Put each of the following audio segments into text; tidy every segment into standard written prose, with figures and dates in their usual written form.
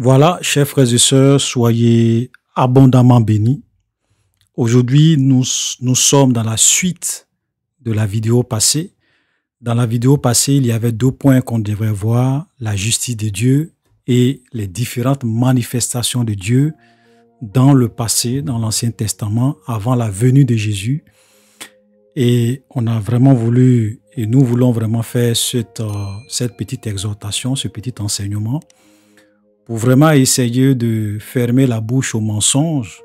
Voilà, chers frères et sœurs, soyez abondamment bénis. Aujourd'hui, nous sommes dans la suite de la vidéo passée. Dans la vidéo passée, il y avait 2 points qu'on devrait voir, la justice de Dieu et les différentes manifestations de Dieu dans le passé, dans l'Ancien Testament, avant la venue de Jésus. Et on a vraiment voulu, et nous voulons vraiment faire cette petite exhortation, ce petit enseignement, pour vraiment essayer de fermer la bouche aux mensonges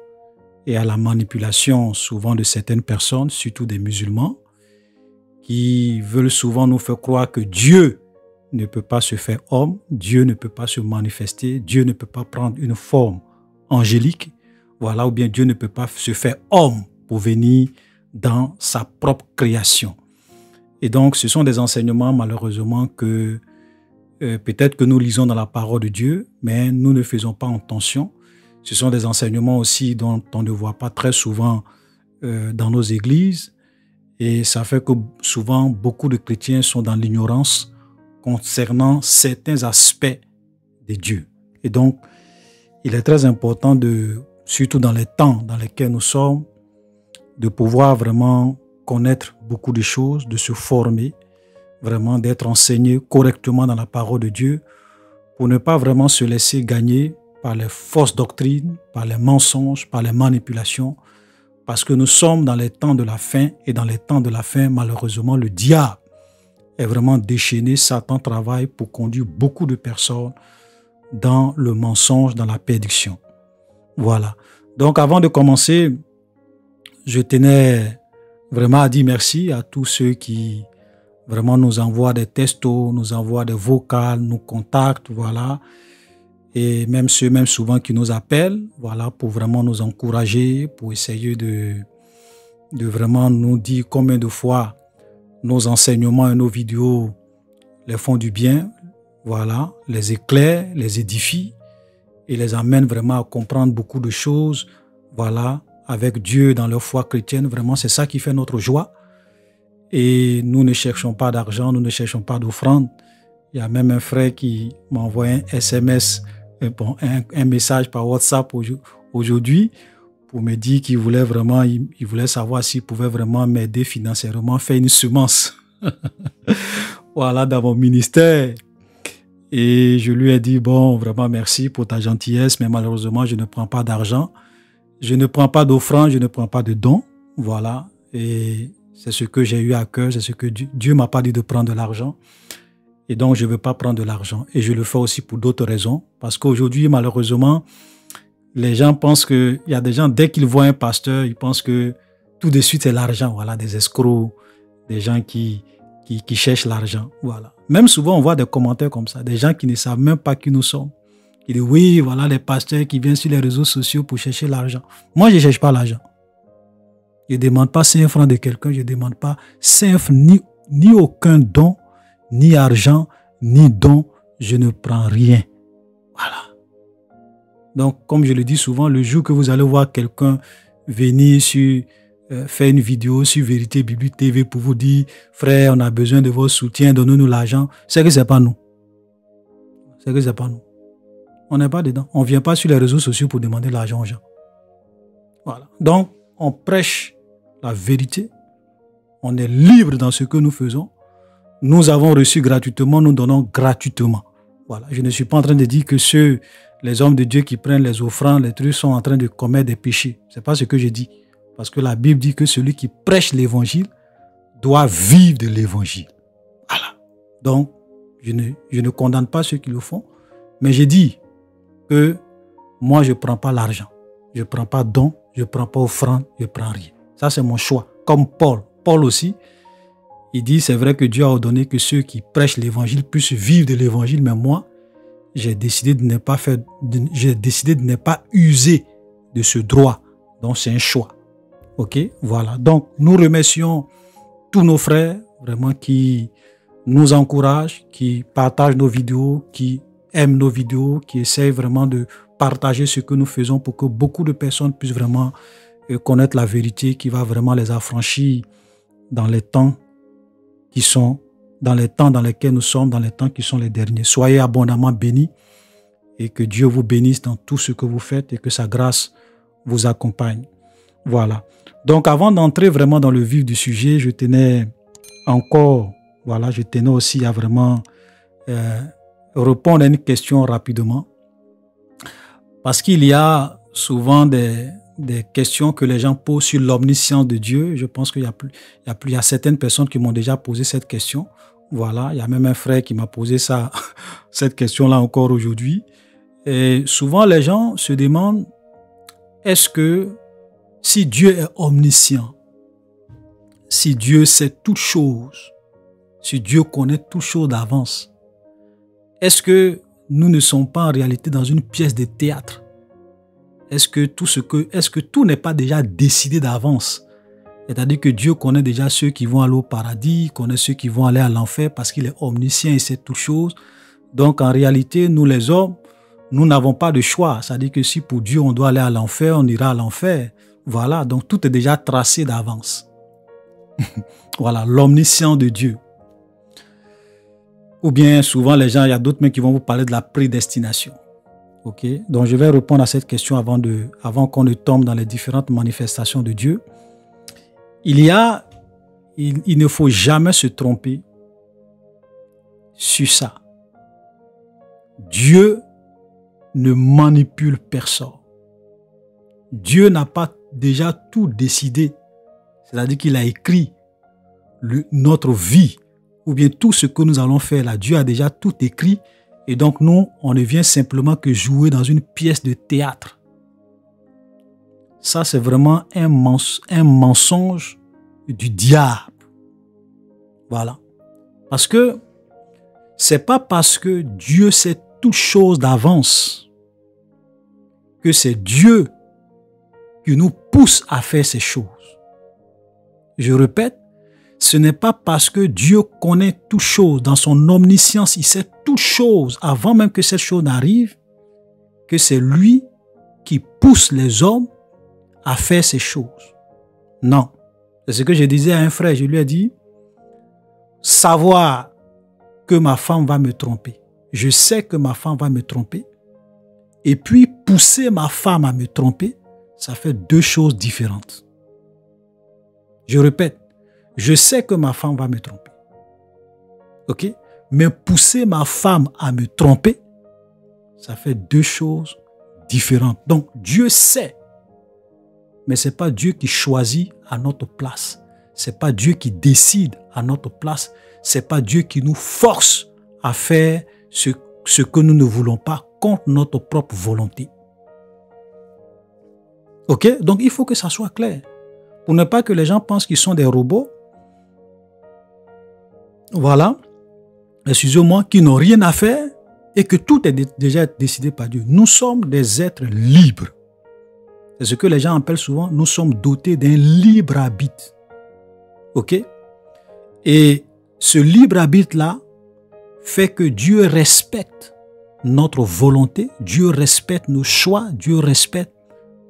et à la manipulation souvent de certaines personnes, surtout des musulmans, qui veulent souvent nous faire croire que Dieu ne peut pas se faire homme, Dieu ne peut pas se manifester, Dieu ne peut pas prendre une forme angélique, voilà, ou bien Dieu ne peut pas se faire homme pour venir dans sa propre création. Et donc, ce sont des enseignements, malheureusement, que peut-être que nous lisons dans la parole de Dieu, mais nous ne faisons pas attention. Ce sont des enseignements aussi dont on ne voit pas très souvent dans nos églises. Et ça fait que souvent, beaucoup de chrétiens sont dans l'ignorance concernant certains aspects de Dieu. Et donc, il est très important, surtout dans les temps dans lesquels nous sommes, de pouvoir vraiment connaître beaucoup de choses, de se former, vraiment d'être enseigné correctement dans la parole de Dieu pour ne pas vraiment se laisser gagner par les fausses doctrines, par les mensonges, par les manipulations, parce que nous sommes dans les temps de la fin et dans les temps de la fin, malheureusement, le diable est vraiment déchaîné. Satan travaille pour conduire beaucoup de personnes dans le mensonge, dans la perdition. Voilà. Donc, avant de commencer, je tenais vraiment à dire merci à tous ceux qui vraiment nous envoient des textos, nous envoient des vocales, nous contactent, voilà. Et même ceux, même souvent, qui nous appellent, voilà, pour vraiment nous encourager, pour essayer de vraiment nous dire combien de fois nos enseignements et nos vidéos les font du bien, voilà, les éclairent, les édifient et les amènent vraiment à comprendre beaucoup de choses, voilà, avec Dieu dans leur foi chrétienne. Vraiment, c'est ça qui fait notre joie. Et nous ne cherchons pas d'argent, nous ne cherchons pas d'offrande. Il y a même un frère qui m'a envoyé un SMS, un message par WhatsApp aujourd'hui pour me dire qu'il voulait vraiment, il voulait savoir s'il pouvait vraiment m'aider financièrement, faire une semence voilà, dans mon ministère. Et je lui ai dit, bon, vraiment merci pour ta gentillesse, mais malheureusement, je ne prends pas d'argent. Je ne prends pas d'offrande, je ne prends pas de dons. Voilà. Et c'est ce que j'ai eu à cœur, c'est ce que Dieu m'a pas dit de prendre de l'argent. Et donc, je ne veux pas prendre de l'argent. Et je le fais aussi pour d'autres raisons. Parce qu'aujourd'hui, malheureusement, les gens pensent que, il y a des gens, dès qu'ils voient un pasteur, ils pensent que tout de suite, c'est l'argent. Voilà, des escrocs, des gens qui cherchent l'argent. Voilà. Même souvent, on voit des commentaires comme ça, des gens qui ne savent même pas qui nous sommes. Ils disent, oui, voilà, les pasteurs qui viennent sur les réseaux sociaux pour chercher l'argent. Moi, je ne cherche pas l'argent. Je ne demande pas 5 francs de quelqu'un, je ne demande pas 5 francs, ni aucun don, ni argent, ni don, je ne prends rien. Voilà. Donc, comme je le dis souvent, le jour que vous allez voir quelqu'un venir faire une vidéo sur Vérité Biblique TV pour vous dire, frère, on a besoin de votre soutien, donnez-nous l'argent, c'est que ce n'est pas nous. C'est que ce n'est pas nous. On n'est pas dedans. On ne vient pas sur les réseaux sociaux pour demander l'argent aux gens. Voilà. Donc, on prêche la vérité. On est libre dans ce que nous faisons. Nous avons reçu gratuitement, nous donnons gratuitement. Voilà. Je ne suis pas en train de dire que les hommes de Dieu qui prennent les offrandes, les trucs, sont en train de commettre des péchés. Ce n'est pas ce que je dis. Parce que la Bible dit que celui qui prêche l'évangile doit vivre de l'évangile. Voilà. Donc, je ne condamne pas ceux qui le font, mais je dis que moi, je ne prends pas l'argent. Je ne prends pas don, je ne prends pas offrande, je ne prends rien. Ça, c'est mon choix. Comme Paul. Paul aussi, il dit, c'est vrai que Dieu a ordonné que ceux qui prêchent l'évangile puissent vivre de l'évangile, mais moi, j'ai décidé de ne pas user de ce droit. Donc, c'est un choix. OK? Voilà. Donc, nous remercions tous nos frères, vraiment, qui nous encouragent, qui partagent nos vidéos, qui aiment nos vidéos, qui essayent vraiment de partager ce que nous faisons pour que beaucoup de personnes puissent vraiment connaître la vérité qui va vraiment les affranchir dans les temps qui sont, dans les temps dans lesquels nous sommes, dans les temps qui sont les derniers. Soyez abondamment bénis et que Dieu vous bénisse dans tout ce que vous faites et que sa grâce vous accompagne. Voilà. Donc, avant d'entrer vraiment dans le vif du sujet, je tenais aussi à vraiment répondre à une question rapidement. Parce qu'il y a souvent des questions que les gens posent sur l'omniscience de Dieu. Je pense qu'il y a certaines personnes qui m'ont déjà posé cette question. Voilà, il y a même un frère qui m'a posé cette question-là encore aujourd'hui. Et souvent, les gens se demandent, est-ce que si Dieu est omniscient, si Dieu sait toutes choses, si Dieu connaît toutes choses d'avance, est-ce que nous ne sommes pas en réalité dans une pièce de théâtre? Est-ce que tout n'est pas déjà décidé d'avance? C'est-à-dire que Dieu connaît déjà ceux qui vont aller au paradis, connaît ceux qui vont aller à l'enfer parce qu'il est omniscient et sait toutes choses. Donc en réalité, nous les hommes, nous n'avons pas de choix. C'est-à-dire que si pour Dieu on doit aller à l'enfer, on ira à l'enfer. Voilà, donc tout est déjà tracé d'avance. Voilà, l'omniscience de Dieu. Ou bien souvent les gens, il y a d'autres même qui vont vous parler de la prédestination. Ok, donc je vais répondre à cette question avant qu'on ne tombe dans les différentes manifestations de Dieu. Il ne faut jamais se tromper sur ça. Dieu ne manipule personne. Dieu n'a pas déjà tout décidé. C'est-à-dire qu'il a écrit notre vie ou bien tout ce que nous allons faire là. Dieu a déjà tout écrit et donc nous, on ne vient simplement que jouer dans une pièce de théâtre. Ça, c'est vraiment un mensonge du diable. Voilà. Parce que c'est pas parce que Dieu sait toutes choses d'avance que c'est Dieu qui nous pousse à faire ces choses. Je répète, ce n'est pas parce que Dieu connaît toutes choses dans son omniscience, il sait toutes choses avant même que cette chose n'arrive, que c'est lui qui pousse les hommes à faire ces choses. Non. C'est ce que je disais à un frère, je lui ai dit, savoir que ma femme va me tromper. Je sais que ma femme va me tromper. Et puis pousser ma femme à me tromper, ça fait deux choses différentes. Je répète, je sais que ma femme va me tromper. Ok? Mais pousser ma femme à me tromper, ça fait deux choses différentes. Donc Dieu sait. Mais ce n'est pas Dieu qui choisit à notre place. Ce n'est pas Dieu qui décide à notre place. Ce n'est pas Dieu qui nous force à faire ce que nous ne voulons pas contre notre propre volonté. Ok? Donc il faut que ça soit clair. Pour ne pas que les gens pensent qu'ils sont des robots. Voilà. Excusez-moi, qui n'ont rien à faire et que tout est déjà décidé par Dieu. Nous sommes des êtres libres. C'est ce que les gens appellent souvent, nous sommes dotés d'un libre arbitre. Ok? Et ce libre arbitre-là fait que Dieu respecte notre volonté, Dieu respecte nos choix, Dieu respecte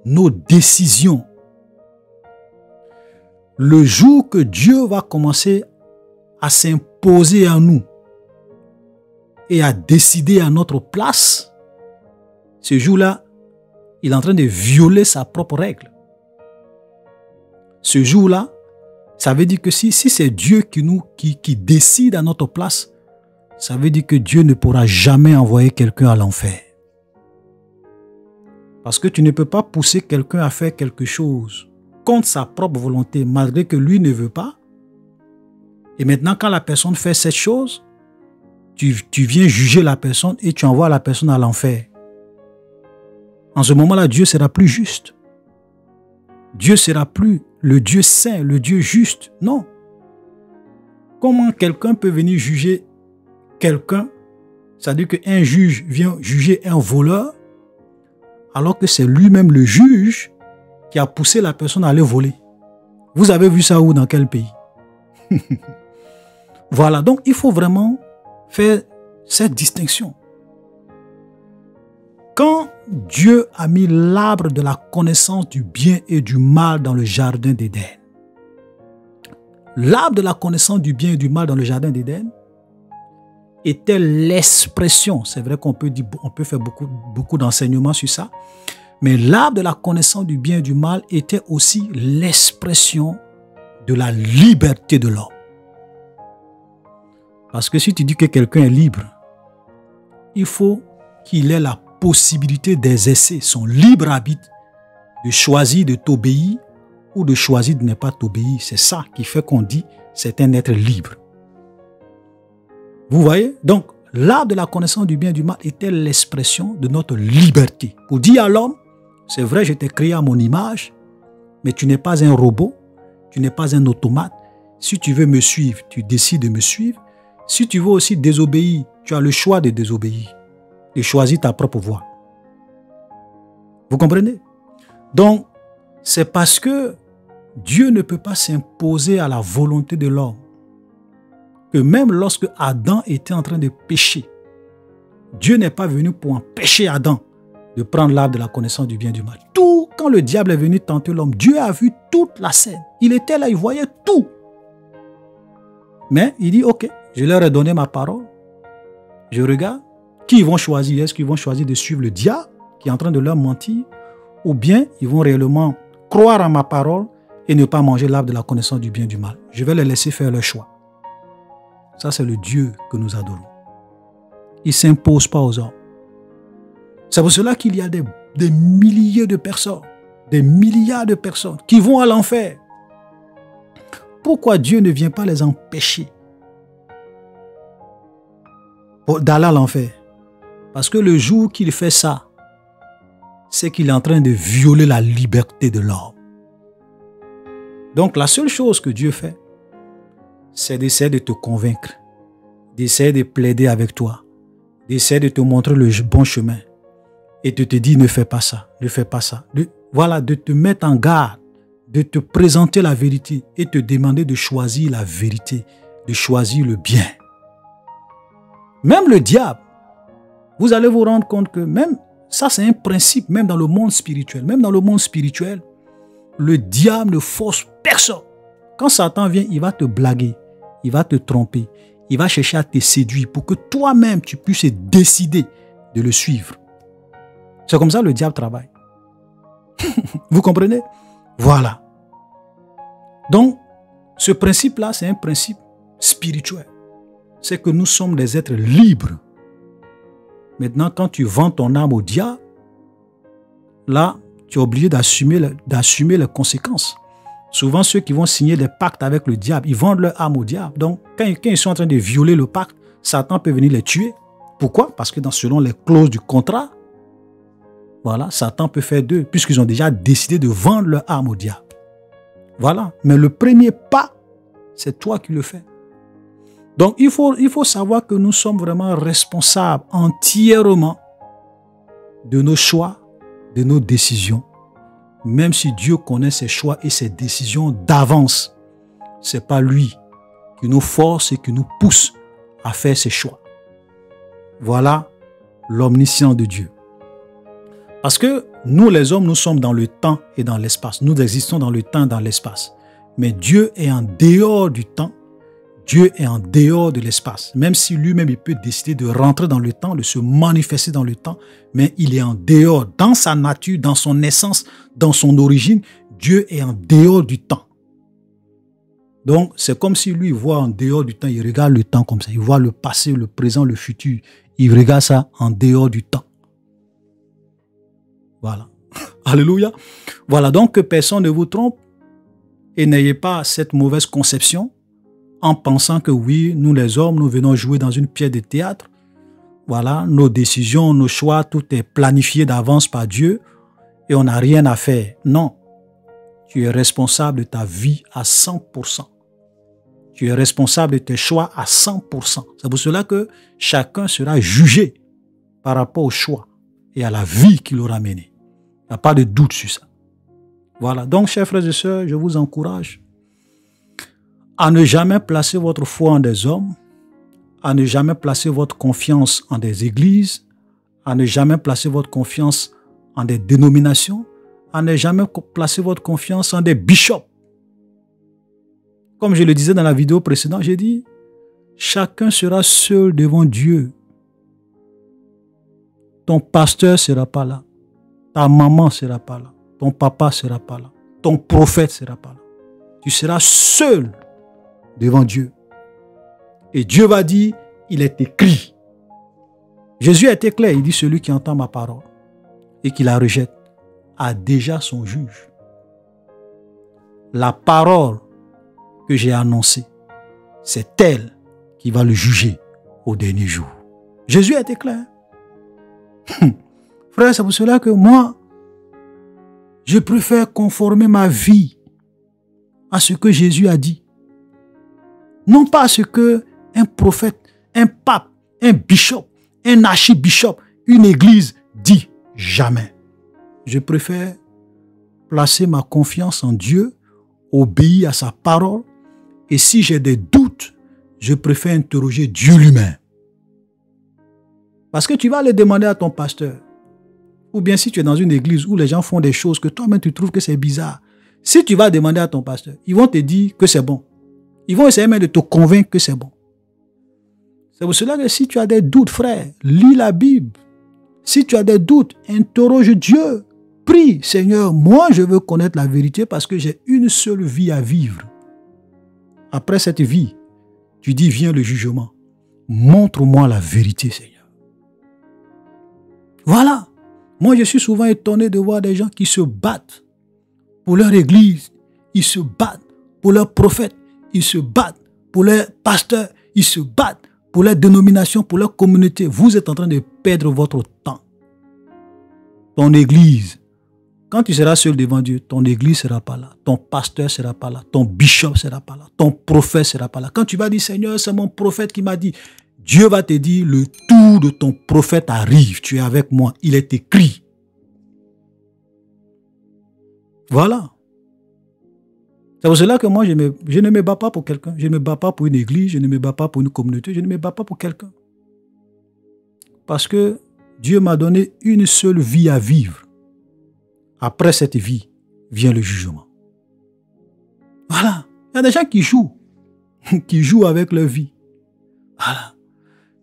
nos décisions. Le jour que Dieu va commencer à s'imposer à nous et à décider à notre place, ce jour-là, il est en train de violer sa propre règle. Ce jour-là, ça veut dire que si c'est Dieu qui décide à notre place, ça veut dire que Dieu ne pourra jamais envoyer quelqu'un à l'enfer. Parce que tu ne peux pas pousser quelqu'un à faire quelque chose contre sa propre volonté, malgré que lui ne veut pas. Et maintenant, quand la personne fait cette chose, tu viens juger la personne et tu envoies la personne à l'enfer. En ce moment-là, Dieu sera plus juste. Dieu sera plus le Dieu saint, le Dieu juste. Non. Comment quelqu'un peut venir juger quelqu'un? C'est-à-dire qu'un juge vient juger un voleur, alors que c'est lui-même le juge qui a poussé la personne à aller voler. Vous avez vu ça où, dans quel pays? Voilà, donc il faut vraiment faire cette distinction. Quand Dieu a mis l'arbre de la connaissance du bien et du mal dans le jardin d'Éden, l'arbre de la connaissance du bien et du mal dans le jardin d'Éden était l'expression. C'est vrai qu'on peut dire, on peut faire beaucoup d'enseignements sur ça. Mais l'arbre de la connaissance du bien et du mal était aussi l'expression de la liberté de l'homme. Parce que si tu dis que quelqu'un est libre, il faut qu'il ait la possibilité d'exercer son libre arbitre, de choisir de t'obéir ou de choisir de ne pas t'obéir. C'est ça qui fait qu'on dit c'est un être libre. Vous voyez? Donc, l'arbre de la connaissance du bien et du mal était l'expression de notre liberté. Pour dire à l'homme, c'est vrai, je t'ai créé à mon image, mais tu n'es pas un robot, tu n'es pas un automate. Si tu veux me suivre, tu décides de me suivre. Si tu veux aussi désobéir, tu as le choix de désobéir, de choisir ta propre voie. Vous comprenez? Donc, c'est parce que Dieu ne peut pas s'imposer à la volonté de l'homme que même lorsque Adam était en train de pécher, Dieu n'est pas venu pour empêcher Adam de prendre l'arbre de la connaissance du bien et du mal. Tout, quand le diable est venu tenter l'homme, Dieu a vu toute la scène. Il était là, il voyait tout. Mais il dit, ok, je leur ai donné ma parole. Je regarde qui ils vont choisir. Est-ce qu'ils vont choisir de suivre le diable qui est en train de leur mentir, ou bien ils vont réellement croire à ma parole et ne pas manger l'arbre de la connaissance du bien et du mal. Je vais les laisser faire leur choix. Ça, c'est le Dieu que nous adorons. Il ne s'impose pas aux hommes. C'est pour cela qu'il y a des milliers de personnes, des milliards de personnes qui vont à l'enfer. Pourquoi Dieu ne vient pas les empêcher d'aller à l'enfer? Parce que le jour qu'il fait ça, c'est qu'il est en train de violer la liberté de l'homme. Donc la seule chose que Dieu fait, c'est d'essayer de te convaincre, d'essayer de plaider avec toi, d'essayer de te montrer le bon chemin et de te dire ne fais pas ça, ne fais pas ça. Voilà, de te mettre en garde, de te présenter la vérité et te demander de choisir la vérité, de choisir le bien. Même le diable, vous allez vous rendre compte que même ça, c'est un principe, même dans le monde spirituel. Même dans le monde spirituel, le diable ne force personne. Quand Satan vient, il va te blaguer, il va te tromper, il va chercher à te séduire pour que toi-même, tu puisses décider de le suivre. C'est comme ça que le diable travaille. Vous comprenez? Voilà. Donc, ce principe-là, c'est un principe spirituel. C'est que nous sommes des êtres libres. Maintenant, quand tu vends ton âme au diable, là, tu es obligé d'assumer les conséquences. Souvent, ceux qui vont signer des pactes avec le diable, ils vendent leur âme au diable. Donc, quand ils sont en train de violer le pacte, Satan peut venir les tuer. Pourquoi? Parce que selon les clauses du contrat, voilà, Satan peut faire d'eux, puisqu'ils ont déjà décidé de vendre leur âme au diable. Voilà. Mais le premier pas, c'est toi qui le fais. Donc, il faut savoir que nous sommes vraiment responsables entièrement de nos choix, de nos décisions. Même si Dieu connaît ses choix et ses décisions d'avance, ce n'est pas lui qui nous force et qui nous pousse à faire ses choix. Voilà l'omniscience de Dieu. Parce que nous, les hommes, nous sommes dans le temps et dans l'espace. Nous existons dans le temps et dans l'espace. Mais Dieu est en dehors du temps. Dieu est en dehors de l'espace. Même si lui-même, il peut décider de rentrer dans le temps, de se manifester dans le temps, mais il est en dehors, dans sa nature, dans son essence, dans son origine. Dieu est en dehors du temps. Donc, c'est comme si lui voit en dehors du temps, il regarde le temps comme ça. Il voit le passé, le présent, le futur. Il regarde ça en dehors du temps. Voilà. Alléluia. Voilà, donc que personne ne vous trompe et n'ayez pas cette mauvaise conception en pensant que oui, nous les hommes, nous venons jouer dans une pièce de théâtre. Voilà, nos décisions, nos choix, tout est planifié d'avance par Dieu et on n'a rien à faire. Non, tu es responsable de ta vie à 100%. Tu es responsable de tes choix à 100%. C'est pour cela que chacun sera jugé par rapport au choix et à la vie qu'il aura menée. Il n'y a pas de doute sur ça. Voilà, donc chers frères et sœurs, je vous encourage à ne jamais placer votre foi en des hommes, à ne jamais placer votre confiance en des églises, à ne jamais placer votre confiance en des dénominations, à ne jamais placer votre confiance en des bishops. Comme je le disais dans la vidéo précédente, j'ai dit, chacun sera seul devant Dieu. Ton pasteur ne sera pas là. Ta maman ne sera pas là. Ton papa ne sera pas là. Ton prophète ne sera pas là. Tu seras seul devant Dieu. Et Dieu va dire, il est écrit. Jésus a été clair, il dit, celui qui entend ma parole et qui la rejette a déjà son juge. La parole que j'ai annoncée, c'est elle qui va le juger au dernier jour. Jésus a été clair. Frère, c'est pour cela que moi, je préfère conformer ma vie à ce que Jésus a dit. Non pas à ce que un prophète, un pape, un bishop, un archibishop, une église dit. Jamais. Je préfère placer ma confiance en Dieu, obéir à sa parole, et si j'ai des doutes, je préfère interroger Dieu lui-même. Parce que tu vas aller demander à ton pasteur, ou bien si tu es dans une église où les gens font des choses que toi-même tu trouves que c'est bizarre, si tu vas demander à ton pasteur, ils vont te dire que c'est bon. Ils vont essayer même de te convaincre que c'est bon. C'est pour cela que si tu as des doutes, frère, lis la Bible. Si tu as des doutes, interroge Dieu. Prie, Seigneur, moi je veux connaître la vérité parce que j'ai une seule vie à vivre. Après cette vie, tu dis, viens le jugement. Montre-moi la vérité, Seigneur. Voilà. Moi, je suis souvent étonné de voir des gens qui se battent pour leur église. Ils se battent pour leurs prophètes. Ils se battent pour leurs pasteurs. Ils se battent pour leur dénomination, pour leur communauté. Vous êtes en train de perdre votre temps. Ton église, quand tu seras seul devant Dieu, ton église ne sera pas là. Ton pasteur ne sera pas là. Ton bishop ne sera pas là. Ton prophète ne sera pas là. Quand tu vas dire, Seigneur, c'est mon prophète qui m'a dit, Dieu va te dire, le tour de ton prophète arrive. Tu es avec moi. Il est écrit. Voilà. C'est pour cela que moi, je ne me bats pas pour quelqu'un. Je ne me bats pas pour une église. Je ne me bats pas pour une communauté. Je ne me bats pas pour quelqu'un. Parce que Dieu m'a donné une seule vie à vivre. Après cette vie, vient le jugement. Voilà. Il y a des gens qui jouent avec leur vie. Voilà.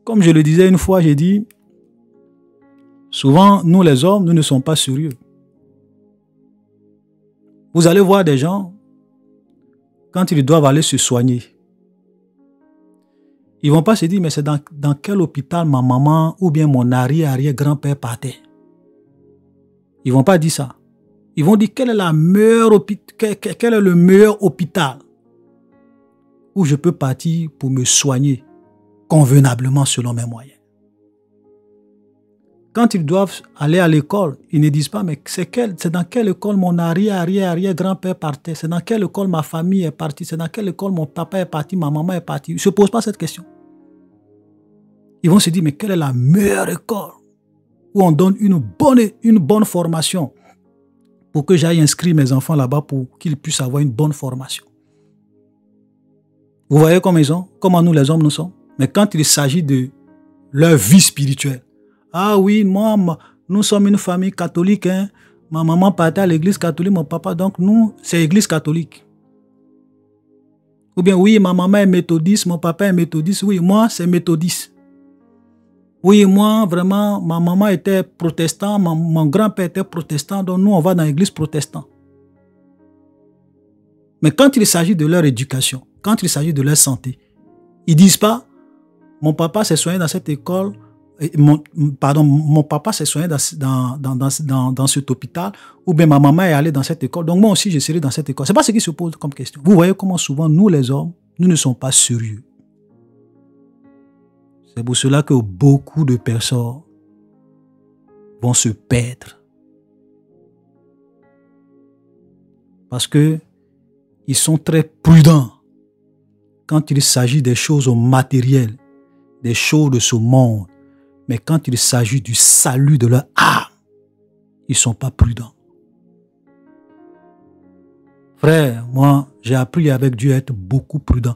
Comme je le disais une fois, j'ai dit, souvent, nous les hommes, nous ne sommes pas sérieux. Vous allez voir des gens, quand ils doivent aller se soigner, ils ne vont pas se dire, mais c'est dans quel hôpital ma maman ou bien mon arrière-grand-père partait. Ils ne vont pas dire ça. Ils vont dire, quel est le meilleur hôpital où je peux partir pour me soigner convenablement selon mes moyens. Quand ils doivent aller à l'école, ils ne disent pas, mais c'est dans quelle école mon arrière-grand-père partait, c'est dans quelle école ma famille est partie, c'est dans quelle école mon papa est parti, ma maman est partie. Ils ne se posent pas cette question. Ils vont se dire, mais quelle est la meilleure école où on donne une bonne formation pour que j'aille inscrire mes enfants là-bas pour qu'ils puissent avoir une bonne formation. Vous voyez comment nous les hommes nous sommes. Mais quand il s'agit de leur vie spirituelle, ah oui, nous sommes une famille catholique, hein. Ma maman partait à l'église catholique, mon papa, donc nous, c'est l'église catholique. Ou bien oui, ma maman est méthodiste, mon papa est méthodiste, oui, moi c'est méthodiste. Oui, moi, vraiment, ma maman était protestant, mon grand-père était protestant, donc nous, on va dans l'église protestante. Mais quand il s'agit de leur éducation, quand il s'agit de leur santé, ils ne disent pas, mon papa s'est soigné dans cette école, mon papa s'est soigné dans cet hôpital, ou bien ma maman est allée dans cette école, donc moi aussi, je serai dans cette école. Ce n'est pas ce qui se pose comme question. Vous voyez comment souvent, nous, les hommes, nous ne sommes pas sérieux. C'est pour cela que beaucoup de personnes vont se perdre. Parce que ils sont très prudents quand il s'agit des choses matérielles, des choses de ce monde. Mais quand il s'agit du salut de leur âme, ils ne sont pas prudents. Frère, moi, j'ai appris avec Dieu à être beaucoup prudent.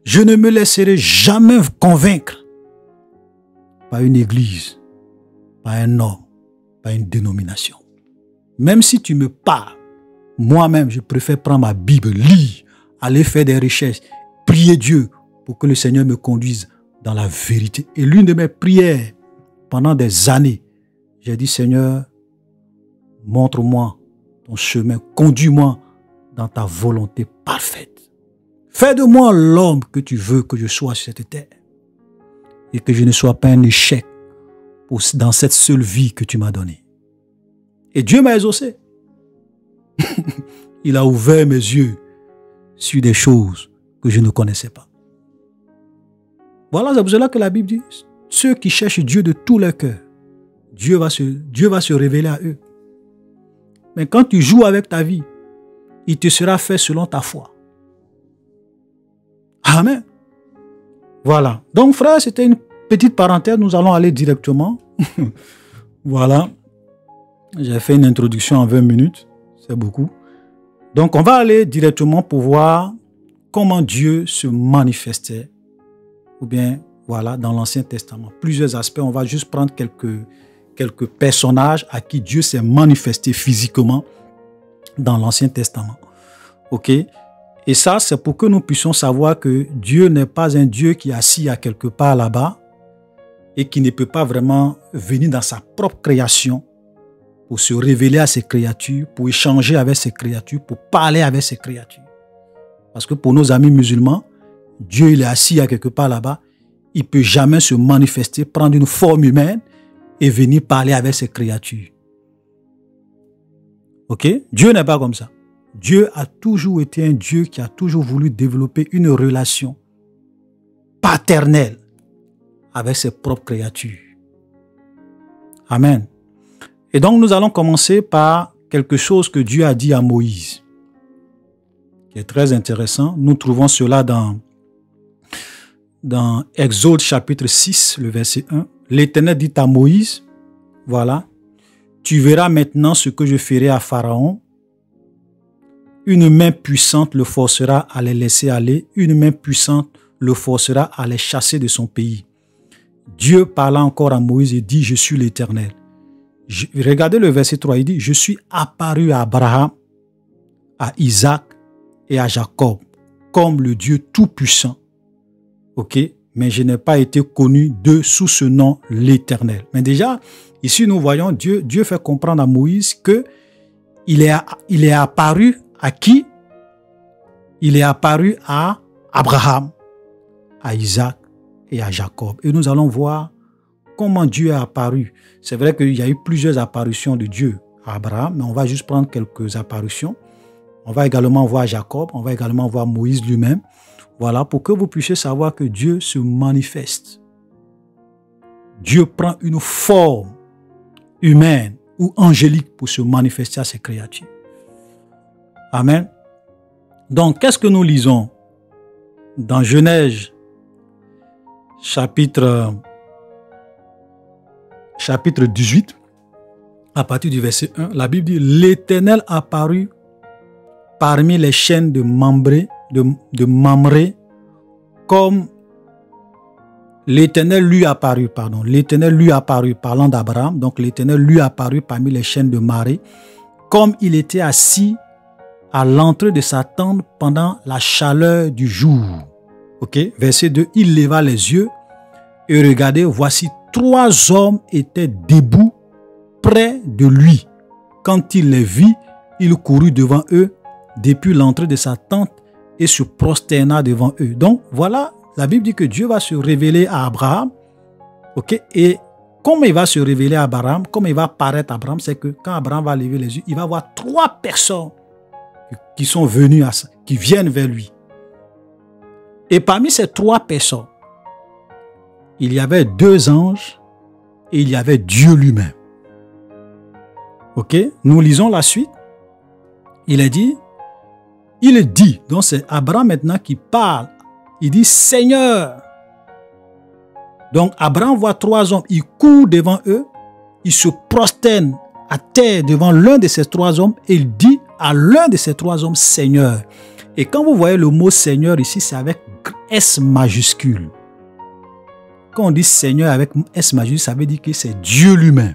Je ne me laisserai jamais convaincre par une église, par un homme, par une dénomination. Même si tu me parles, moi-même, je préfère prendre ma Bible, lire, aller faire des recherches, prier Dieu pour que le Seigneur me conduise dans la vérité. Et l'une de mes prières pendant des années, j'ai dit, Seigneur, montre-moi ton chemin, conduis-moi dans ta volonté parfaite. Fais de moi l'homme que tu veux que je sois sur cette terre et que je ne sois pas un échec dans cette seule vie que tu m'as donnée. Et Dieu m'a exaucé. Il a ouvert mes yeux sur des choses que je ne connaissais pas. Voilà, c'est pour cela que la Bible dit, ceux qui cherchent Dieu de tout leur cœur, Dieu va se révéler à eux. Mais quand tu joues avec ta vie, il te sera fait selon ta foi. Amen. Voilà. Donc, frère, c'était une petite parenthèse. Nous allons aller directement. Voilà. J'ai fait une introduction en 20 minutes. C'est beaucoup. Donc, on va aller directement pour voir comment Dieu se manifestait. Ou bien, voilà, dans l'Ancien Testament. Plusieurs aspects. On va juste prendre quelques personnages à qui Dieu s'est manifesté physiquement dans l'Ancien Testament. OK? Et ça, c'est pour que nous puissions savoir que Dieu n'est pas un Dieu qui est assis à quelque part là-bas et qui ne peut pas vraiment venir dans sa propre création pour se révéler à ses créatures, pour échanger avec ses créatures, pour parler avec ses créatures. Parce que pour nos amis musulmans, Dieu il est assis à quelque part là-bas, il ne peut jamais se manifester, prendre une forme humaine et venir parler avec ses créatures. Ok? Dieu n'est pas comme ça. Dieu a toujours été un Dieu qui a toujours voulu développer une relation paternelle avec ses propres créatures. Amen. Et donc nous allons commencer par quelque chose que Dieu a dit à Moïse, qui est très intéressant. Nous trouvons cela dans Exode chapitre 6, le verset 1. L'Éternel dit à Moïse, voilà, tu verras maintenant ce que je ferai à Pharaon. Une main puissante le forcera à les laisser aller. Une main puissante le forcera à les chasser de son pays. Dieu parla encore à Moïse et dit, je suis l'Éternel. Regardez le verset 3, il dit, je suis apparu à Abraham, à Isaac et à Jacob, comme le Dieu tout-puissant. Ok? Mais je n'ai pas été connu d'eux sous ce nom, l'Éternel. Mais déjà, ici nous voyons Dieu fait comprendre à Moïse que il est apparu à qui? Il est apparu à Abraham, à Isaac et à Jacob. Et nous allons voir comment Dieu est apparu. C'est vrai qu'il y a eu plusieurs apparitions de Dieu à Abraham, mais on va juste prendre quelques apparitions. On va également voir Jacob, on va également voir Moïse lui-même. Voilà, pour que vous puissiez savoir que Dieu se manifeste. Dieu prend une forme humaine ou angélique pour se manifester à ses créatures. Amen. Donc, qu'est-ce que nous lisons dans Genèse chapitre 18, à partir du verset 1, la Bible dit, l'Éternel apparut parmi les chaînes de Mamré, comme l'Éternel lui apparut, parlant d'Abraham, donc l'Éternel lui apparut parmi les chaînes de Mamré, comme il était assis à l'entrée de sa tente pendant la chaleur du jour. Ok, verset 2, il leva les yeux et regardez, voici 3 hommes étaient debout près de lui. Quand il les vit, il courut devant eux depuis l'entrée de sa tente et se prosterna devant eux. Donc voilà, la Bible dit que Dieu va se révéler à Abraham. Ok, et comme il va se révéler à Abraham, comme il va paraître à Abraham, c'est que quand Abraham va lever les yeux, il va voir 3 personnes qui sont venues qui viennent vers lui. Et parmi ces 3 personnes, il y avait 2 anges et il y avait Dieu lui-même. Ok, nous lisons la suite. Il dit, donc c'est Abraham maintenant qui parle. Il dit, Seigneur. Donc Abraham voit 3 hommes, il court devant eux, il se prosterne à terre devant l'un de ces 3 hommes et il dit à l'un de ces 3 hommes, Seigneur. Et quand vous voyez le mot Seigneur ici, c'est avec S majuscule. Quand on dit Seigneur avec S majuscule, ça veut dire que c'est Dieu lui-même.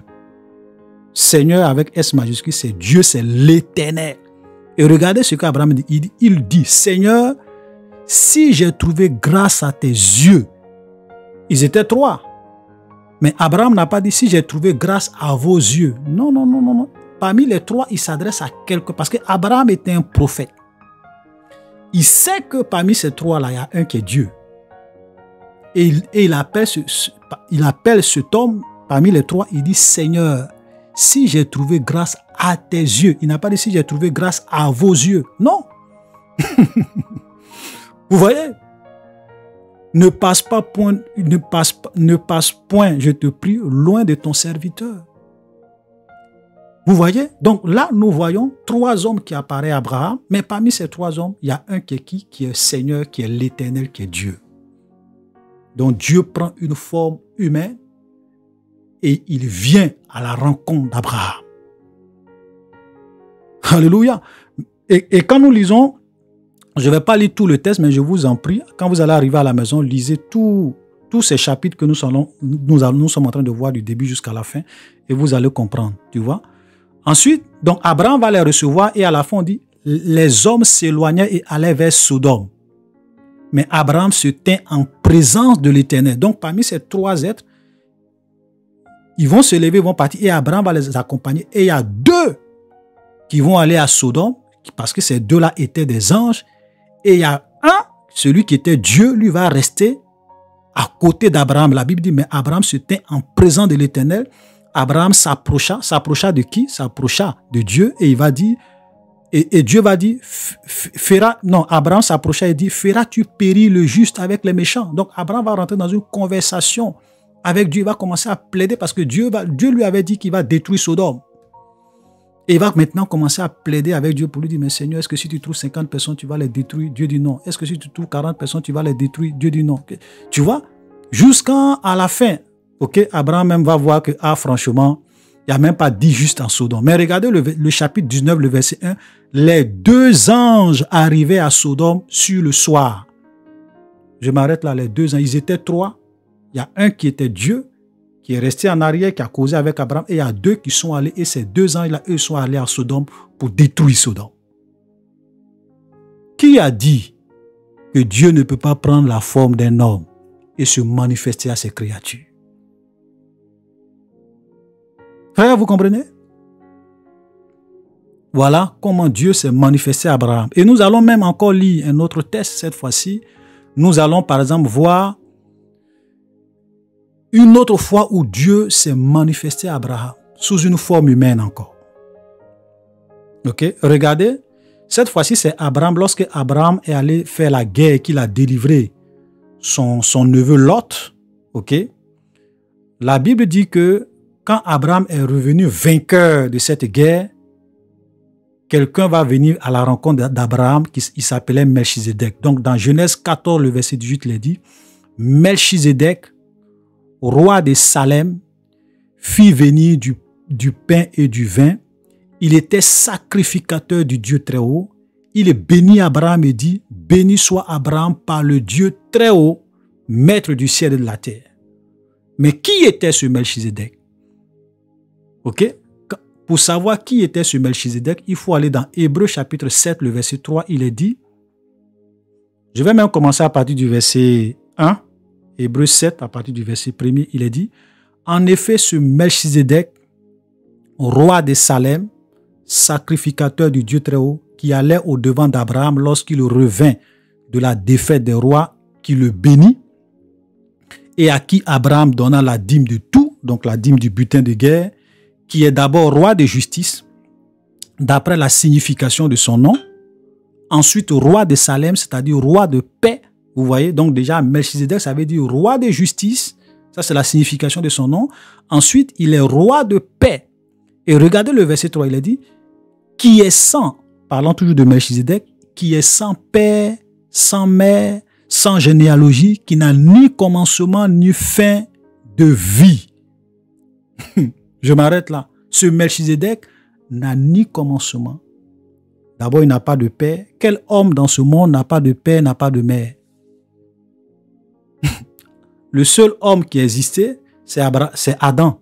Seigneur avec S majuscule, c'est Dieu, c'est l'Éternel. Et regardez ce qu'Abraham dit. Il dit, Seigneur, si j'ai trouvé grâce à tes yeux, Ils étaient 3. Mais Abraham n'a pas dit si j'ai trouvé grâce à vos yeux. Non, non, non, non, non. Parmi les 3, il s'adresse à quelqu'un. Parce qu'Abraham était un prophète. Il sait que parmi ces 3-là, il y a un qui est Dieu. Et il appelle cet homme, parmi les 3, il dit Seigneur, si j'ai trouvé grâce à tes yeux. Il n'a pas dit si j'ai trouvé grâce à vos yeux. Non. Vous voyez? Ne passe point, je te prie, loin de ton serviteur. Vous voyez? Donc là, nous voyons 3 hommes qui apparaissent à Abraham, mais parmi ces 3 hommes, il y a un qui est qui? Qui est Seigneur, qui est l'Éternel, qui est Dieu. Donc Dieu prend une forme humaine et il vient à la rencontre d'Abraham. Alléluia. Et quand nous lisons, je ne vais pas lire tout le texte, mais je vous en prie, quand vous allez arriver à la maison, lisez tous ces chapitres que nous sommes en train de voir du début jusqu'à la fin, et vous allez comprendre, tu vois. Ensuite, donc Abraham va les recevoir, et à la fin on dit, les hommes s'éloignaient et allaient vers Sodome. Mais Abraham se tint en présence de l'Éternel. Donc parmi ces 3 êtres, ils vont se lever, ils vont partir, et Abraham va les accompagner. Et il y a 2 qui vont aller à Sodome, parce que ces 2-là étaient des anges. Et il y a un, celui qui était Dieu, lui va rester à côté d'Abraham. La Bible dit, mais Abraham se tint en présence de l'Éternel. Abraham s'approcha de qui? S'approcha de Dieu, et il va dire, et Dieu va dire, Abraham s'approcha et dit, feras-tu périr le juste avec les méchants? Donc Abraham va rentrer dans une conversation avec Dieu, il va commencer à plaider parce que Dieu lui avait dit qu'il va détruire Sodome. Et il va maintenant commencer à plaider avec Dieu pour lui dire, mais Seigneur, est-ce que si tu trouves 50 personnes, tu vas les détruire? Dieu dit non. Est-ce que si tu trouves 40 personnes, tu vas les détruire? Dieu dit non. Tu vois? Jusqu'à la fin, ok, Abraham même va voir que, franchement, il n'y a même pas 10 justes en Sodome. Mais regardez le chapitre 19, le verset 1. Les 2 anges arrivaient à Sodome sur le soir. Je m'arrête là, les 2 anges. Ils étaient 3. Il y a un qui était Dieu, qui est resté en arrière, qui a causé avec Abraham, et il y a 2 qui sont allés, et ces 2 anges-là, eux, sont allés à Sodome pour détruire Sodome. Qui a dit que Dieu ne peut pas prendre la forme d'un homme et se manifester à ses créatures? Frère, vous comprenez? Voilà comment Dieu s'est manifesté à Abraham. Et nous allons même encore lire un autre texte cette fois-ci. Nous allons par exemple voir une autre fois où Dieu s'est manifesté à Abraham sous une forme humaine encore. Ok, regardez, cette fois-ci c'est Abraham, lorsque Abraham est allé faire la guerre et qu'il a délivré son neveu Lot. Ok, la Bible dit que quand Abraham est revenu vainqueur de cette guerre, quelqu'un va venir à la rencontre d'Abraham qui s'appelait Melchizedek. Donc dans Genèse 14, le verset 18, il est dit, Melchizedek, roi de Salem, fit venir du pain et du vin. Il était sacrificateur du Dieu très haut. Il bénit Abraham et dit, béni soit Abraham par le Dieu très haut, maître du ciel et de la terre. Mais qui était ce Melchizedek? Ok? Pour savoir qui était ce Melchizedek, il faut aller dans Hébreux chapitre 7, le verset 3. Il est dit, je vais même commencer à partir du verset 1. Hébreux 7, à partir du verset 1er, il est dit, en effet, ce Melchizedek, roi de Salem, sacrificateur du Dieu très haut, qui allait au devant d'Abraham lorsqu'il revint de la défaite des rois, qui le bénit, et à qui Abraham donna la dîme de tout, donc la dîme du butin de guerre, qui est d'abord roi de justice, d'après la signification de son nom, ensuite roi de Salem, c'est-à-dire roi de paix. Vous voyez, donc déjà Melchizedek, ça veut dire roi de justice, ça c'est la signification de son nom. Ensuite, il est roi de paix. Et regardez le verset 3, il est dit, qui est sans, parlons toujours de Melchizedek, qui est sans père, sans mère, sans généalogie, qui n'a ni commencement ni fin de vie. Je m'arrête là. Ce Melchizedek n'a ni commencement. D'abord, il n'a pas de père. Quel homme dans ce monde n'a pas de père, n'a pas de mère? Le seul homme qui existait, c'est Adam.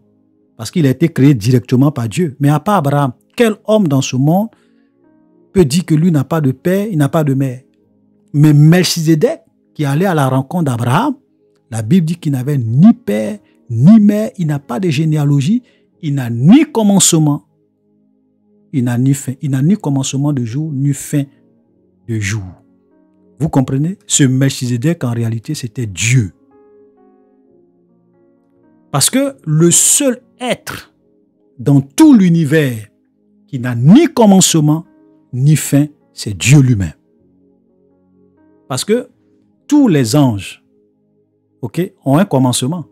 Parce qu'il a été créé directement par Dieu. Mais à part Abraham, quel homme dans ce monde peut dire que lui n'a pas de père, il n'a pas de mère? Mais Melchizedek, qui allait à la rencontre d'Abraham, La Bible dit qu'il n'avait ni père, ni mère, il n'a pas de généalogie, il n'a ni commencement, il n'a ni fin. Il n'a ni commencement de jour, ni fin de jour. Vous comprenez? Ce Melchizedek, en réalité, c'était Dieu. Parce que le seul être dans tout l'univers qui n'a ni commencement, ni fin, c'est Dieu lui-même. Parce que tous les anges, ok, ont un commencement.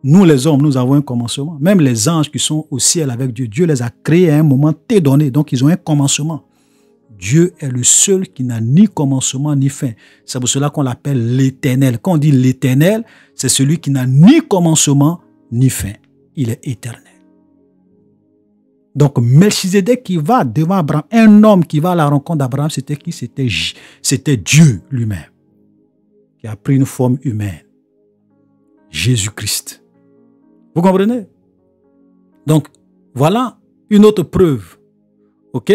Nous, les hommes, nous avons un commencement. Même les anges qui sont au ciel avec Dieu, Dieu les a créés à un moment T donné. Donc, ils ont un commencement. Dieu est le seul qui n'a ni commencement ni fin. C'est pour cela qu'on l'appelle l'Éternel. Quand on dit l'Éternel, c'est celui qui n'a ni commencement ni fin. Il est éternel. Donc, Melchizedek qui va devant Abraham, un homme qui va à la rencontre d'Abraham, c'était qui? C'était Dieu lui-même, qui a pris une forme humaine. Jésus-Christ. Vous comprenez? Donc, voilà une autre preuve. OK?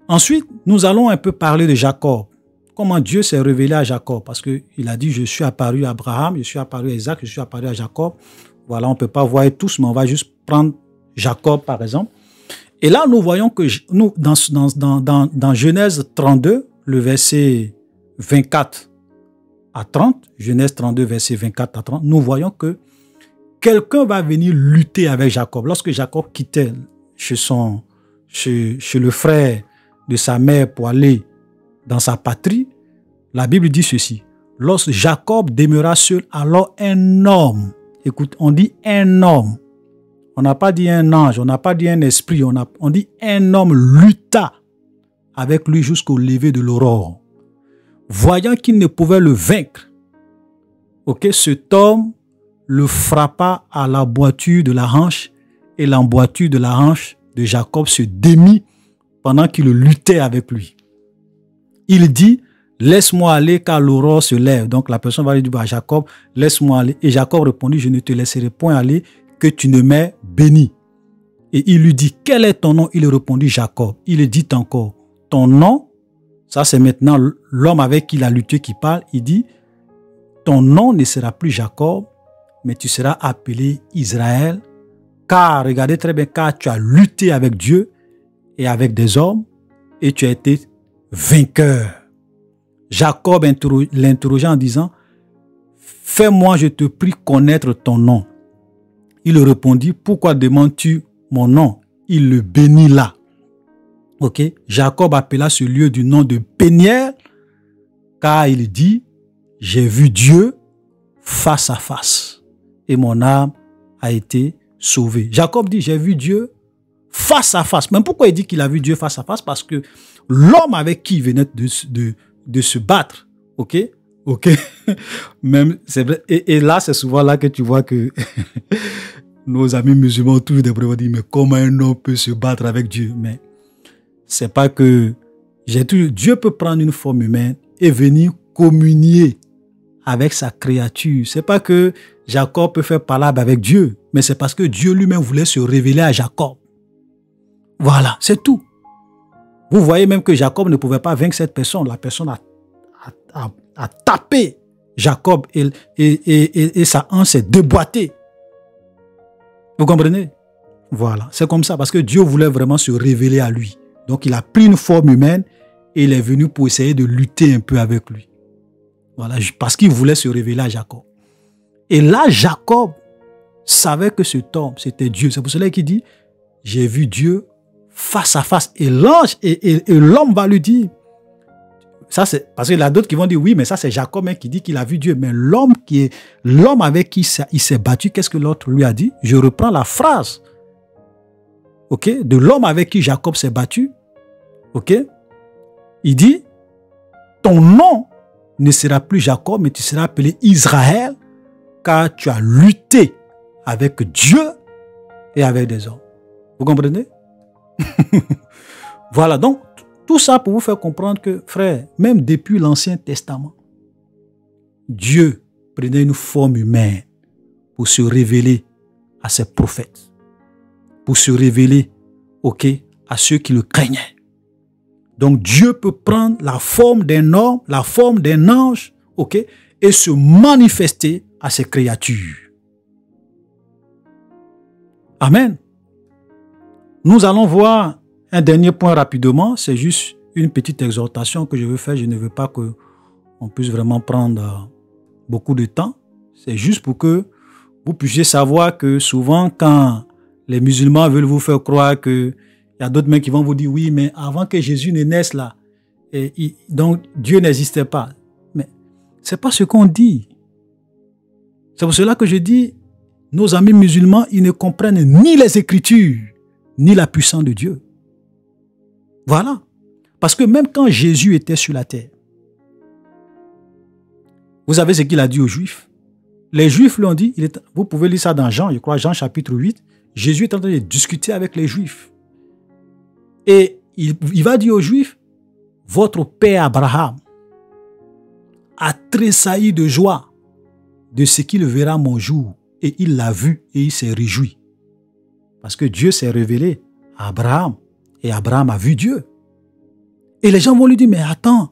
Ensuite, nous allons un peu parler de Jacob. Comment Dieu s'est révélé à Jacob. Parce qu'il a dit, je suis apparu à Abraham, je suis apparu à Isaac, je suis apparu à Jacob. Voilà, on ne peut pas voir tous, mais on va juste prendre Jacob, par exemple. Et là, nous voyons que nous, dans Genèse 32, le verset 24 à 30, Genèse 32, verset 24 à 30, nous voyons que quelqu'un va venir lutter avec Jacob. Lorsque Jacob quittait chez le frère de sa mère pour aller dans sa patrie, la Bible dit ceci. Lorsque Jacob demeura seul, alors un homme, écoute, on dit un homme, on n'a pas dit un ange, on n'a pas dit un esprit, on dit un homme lutta avec lui jusqu'au lever de l'aurore. Voyant qu'il ne pouvait le vaincre, ok, cet homme le frappa à la boiture de la hanche et l'emboîture de la hanche de Jacob se démit pendant qu'il luttait avec lui. Il dit, laisse-moi aller car l'aurore se lève. Donc la personne va lui dire à Jacob, laisse-moi aller. Et Jacob répondit, je ne te laisserai point aller que tu ne m'aies béni. Et il lui dit, quel est ton nom? Il répondit, Jacob. Il dit encore, ton nom, ça c'est maintenant l'homme avec qui il a lutté qui parle, il dit, ton nom ne sera plus Jacob, mais tu seras appelé Israël, car, regardez très bien, car tu as lutté avec Dieu et avec des hommes, et tu as été vainqueur. Jacob l'interrogea en disant, fais-moi, je te prie, connaître ton nom. Il répondit, pourquoi demandes-tu mon nom? Il le bénit là. Ok. Jacob appela ce lieu du nom de Péniel, car il dit, j'ai vu Dieu face à face, et mon âme a été sauvée. Jacob dit, j'ai vu Dieu face à face. Mais pourquoi il dit qu'il a vu Dieu face à face? Parce que l'homme avec qui il venait de se battre, ok, même c'est vrai. Et là, c'est souvent là que tu vois que nos amis musulmans ont toujours des problèmes, disent, mais comment un homme peut se battre avec Dieu? Mais c'est pas que Dieu peut prendre une forme humaine et venir communier avec sa créature. C'est pas que Jacob peut faire palabre avec Dieu, mais c'est parce que Dieu lui-même voulait se révéler à Jacob. Voilà, c'est tout. Vous voyez même que Jacob ne pouvait pas vaincre cette personne. La personne a tapé Jacob et sa hanche s'est déboîtée. Vous comprenez? Voilà, c'est comme ça, parce que Dieu voulait vraiment se révéler à lui. Donc il a pris une forme humaine et il est venu pour essayer de lutter un peu avec lui. Voilà, parce qu'il voulait se révéler à Jacob. Et là, Jacob savait que cet homme, c'était Dieu. C'est pour cela qu'il dit, j'ai vu Dieu face à face. Et l'ange et l'homme va lui dire, ça c'est parce qu'il y a d'autres qui vont dire oui, mais ça c'est Jacob qui dit qu'il a vu Dieu. Mais l'homme avec qui il s'est battu, qu'est-ce que l'autre lui a dit? Je reprends la phrase, ok, de l'homme avec qui Jacob s'est battu, ok. Il dit, ton nom ne sera plus Jacob, mais tu seras appelé Israël, car tu as lutté avec Dieu et avec des hommes. Vous comprenez? Voilà, donc tout ça pour vous faire comprendre que, frère, même depuis l'Ancien Testament, Dieu prenait une forme humaine pour se révéler à ses prophètes, pour se révéler, ok, à ceux qui le craignaient. Donc Dieu peut prendre la forme d'un homme, la forme d'un ange, ok, et se manifester à ses créatures. Amen. Nous allons voir un dernier point rapidement. C'est juste une petite exhortation que je veux faire. Je ne veux pas qu'on puisse vraiment prendre beaucoup de temps. C'est juste pour que vous puissiez savoir que souvent, quand les musulmans veulent vous faire croire qu'il y a d'autres mecs qui vont vous dire, oui, mais avant que Jésus ne naisse là, donc Dieu n'existait pas. Mais ce n'est pas ce qu'on dit. C'est pour cela que je dis, nos amis musulmans, ils ne comprennent ni les Écritures, ni la puissance de Dieu. Voilà. Parce que même quand Jésus était sur la terre, vous savez ce qu'il a dit aux Juifs? Les Juifs lui ont dit, vous pouvez lire ça dans Jean, je crois, Jean chapitre 8, Jésus est en train de discuter avec les Juifs. Et il va dire aux Juifs, votre père Abraham a tressailli de joie de ce qu'il verra mon jour. Et il l'a vu et il s'est réjoui. Parce que Dieu s'est révélé à Abraham. Et Abraham a vu Dieu. Et les gens vont lui dire, mais attends,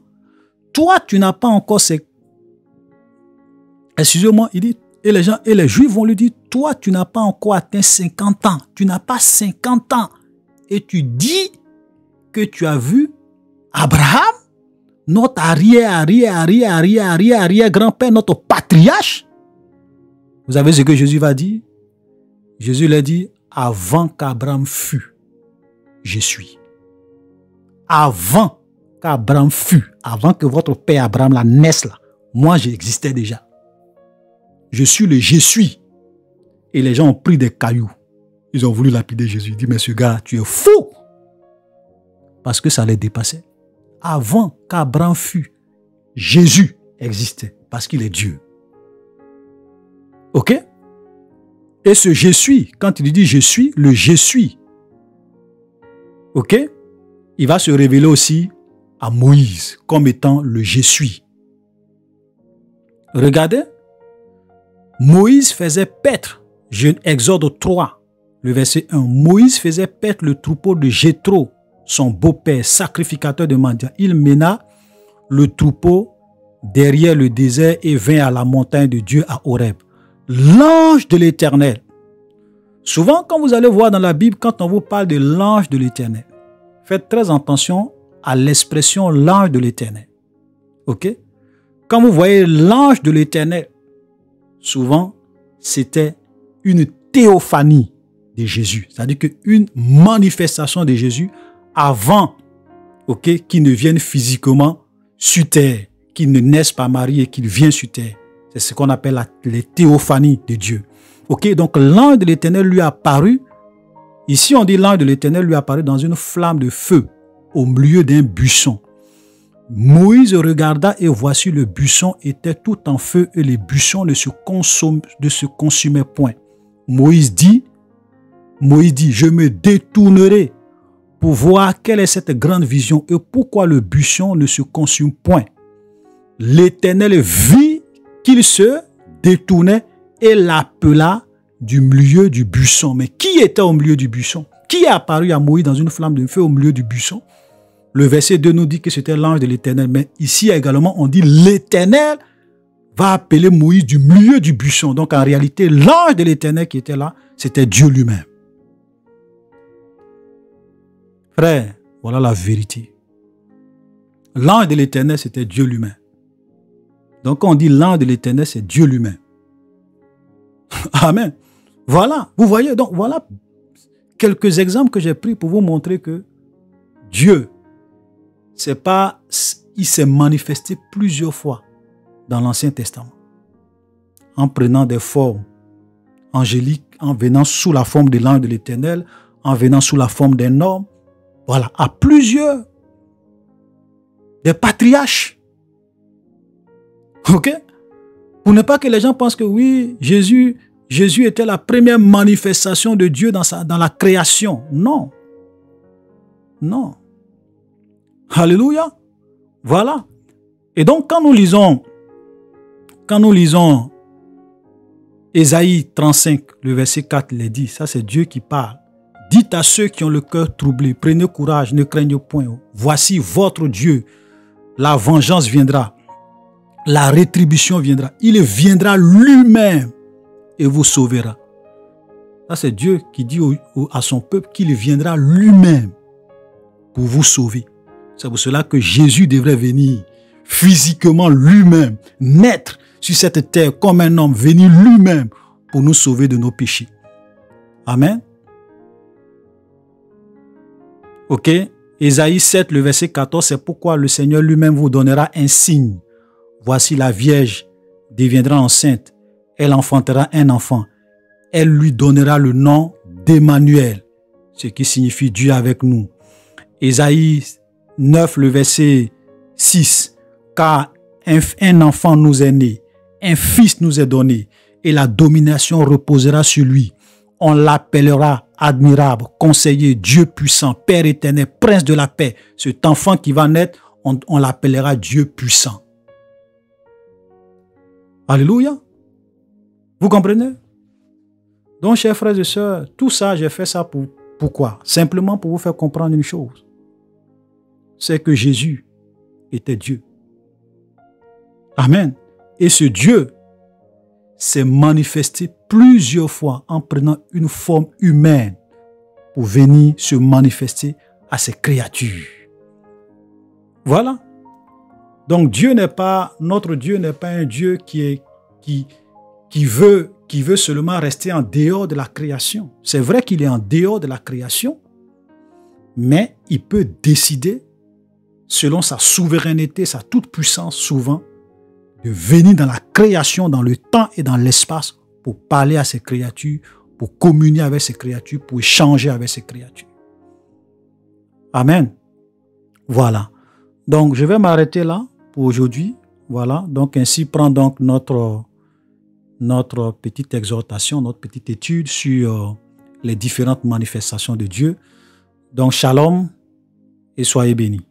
toi tu n'as pas encore ces... Excusez-moi, il dit, et les Juifs vont lui dire, toi tu n'as pas encore atteint 50 ans. Tu n'as pas 50 ans. Et tu dis que tu as vu Abraham, notre arrière-grand-père, notre patriarche. Vous savez ce que Jésus va dire? Jésus l'a dit, avant qu'Abraham fût, je suis. Avant qu'Abraham fût, avant que votre père Abraham la naisse là, moi j'existais déjà. Je suis le je suis. Et les gens ont pris des cailloux. Ils ont voulu lapider Jésus. Ils disent, mais ce gars, tu es fou. Parce que ça les dépassait. Avant qu'Abraham fût, Jésus existait. Parce qu'il est Dieu. Ok? Et ce je suis, quand il dit je suis, le je suis, ok? Il va se révéler aussi à Moïse comme étant le je suis. Regardez, Moïse faisait paître, Exode 3, le verset 1, Moïse faisait paître le troupeau de Jéthro, son beau-père, sacrificateur de Madian. Il mena le troupeau derrière le désert et vint à la montagne de Dieu à Horeb. L'ange de l'Éternel. Souvent, quand vous allez voir dans la Bible, quand on vous parle de l'ange de l'Éternel, faites très attention à l'expression l'ange de l'Éternel. Ok? Quand vous voyez l'ange de l'Éternel, souvent, c'était une théophanie de Jésus. C'est-à-dire qu'une manifestation de Jésus avant, ok, qu'il ne vienne physiquement sur terre, qu'il ne naisse pas Marie et qu'il vienne sur terre. C'est ce qu'on appelle les théophanies de Dieu. Ok, donc l'ange de l'Éternel lui a apparu. Ici, on dit l'ange de l'Éternel lui a apparu dans une flamme de feu au milieu d'un buisson. Moïse regarda et voici le buisson était tout en feu et le buisson ne se consumait point. Moïse dit, je me détournerai pour voir quelle est cette grande vision et pourquoi le buisson ne se consume point. L'Éternel vit qu'il se détournait et l'appela du milieu du buisson. Mais qui était au milieu du buisson? Qui est apparu à Moïse dans une flamme de feu au milieu du buisson? Le verset 2 nous dit que c'était l'ange de l'Éternel. Mais ici également, on dit l'Éternel va appeler Moïse du milieu du buisson. Donc en réalité, l'ange de l'Éternel qui était là, c'était Dieu lui-même. Frère, voilà la vérité. L'ange de l'Éternel, c'était Dieu lui-même. Donc quand on dit l'ange de l'Éternel, c'est Dieu lui-même. Amen. Voilà, vous voyez, donc voilà quelques exemples que j'ai pris pour vous montrer que Dieu, il s'est manifesté plusieurs fois dans l'Ancien Testament, en prenant des formes angéliques, en venant sous la forme de l'ange de l'Éternel, en venant sous la forme d'un homme, voilà, à plusieurs, des patriarches. Ok? Pour ne pas que les gens pensent que oui, Jésus était la première manifestation de Dieu dans la création. Non. Non. Alléluia. Voilà. Et donc, quand nous lisons Ésaïe 35, le verset 4, il est dit, ça c'est Dieu qui parle. Dites à ceux qui ont le cœur troublé, prenez courage, ne craignez point. Voici votre Dieu, la vengeance viendra. la rétribution viendra. Il viendra lui-même et vous sauvera. Ça, c'est Dieu qui dit à son peuple qu'il viendra lui-même pour vous sauver. C'est pour cela que Jésus devrait venir physiquement lui-même, naître sur cette terre comme un homme, venir lui-même pour nous sauver de nos péchés. Amen. Ok. Ésaïe 7, le verset 14, c'est pourquoi le Seigneur lui-même vous donnera un signe. Voici la Vierge deviendra enceinte. Elle enfantera un enfant. Elle lui donnera le nom d'Emmanuel, ce qui signifie Dieu avec nous. Ésaïe 9, le verset 6. Car un enfant nous est né, un fils nous est donné, et la domination reposera sur lui. On l'appellera admirable, conseiller, Dieu puissant, Père éternel, prince de la paix. Cet enfant qui va naître, on l'appellera Dieu puissant. Alléluia. Vous comprenez? Donc, chers frères et sœurs, tout ça, j'ai fait ça pourquoi? Simplement pour vous faire comprendre une chose. C'est que Jésus était Dieu. Amen. Et ce Dieu s'est manifesté plusieurs fois en prenant une forme humaine pour venir se manifester à ses créatures. Voilà. Donc notre Dieu n'est pas un Dieu qui veut seulement rester en dehors de la création. C'est vrai qu'il est en dehors de la création, mais il peut décider, selon sa souveraineté, sa toute-puissance souvent, de venir dans la création, dans le temps et dans l'espace pour parler à ses créatures, pour communier avec ses créatures, pour échanger avec ses créatures. Amen. Voilà. Donc, je vais m'arrêter là pour aujourd'hui. Voilà. Donc, ainsi prend donc notre petite exhortation, notre petite étude sur les différentes manifestations de Dieu. Donc, shalom et soyez bénis.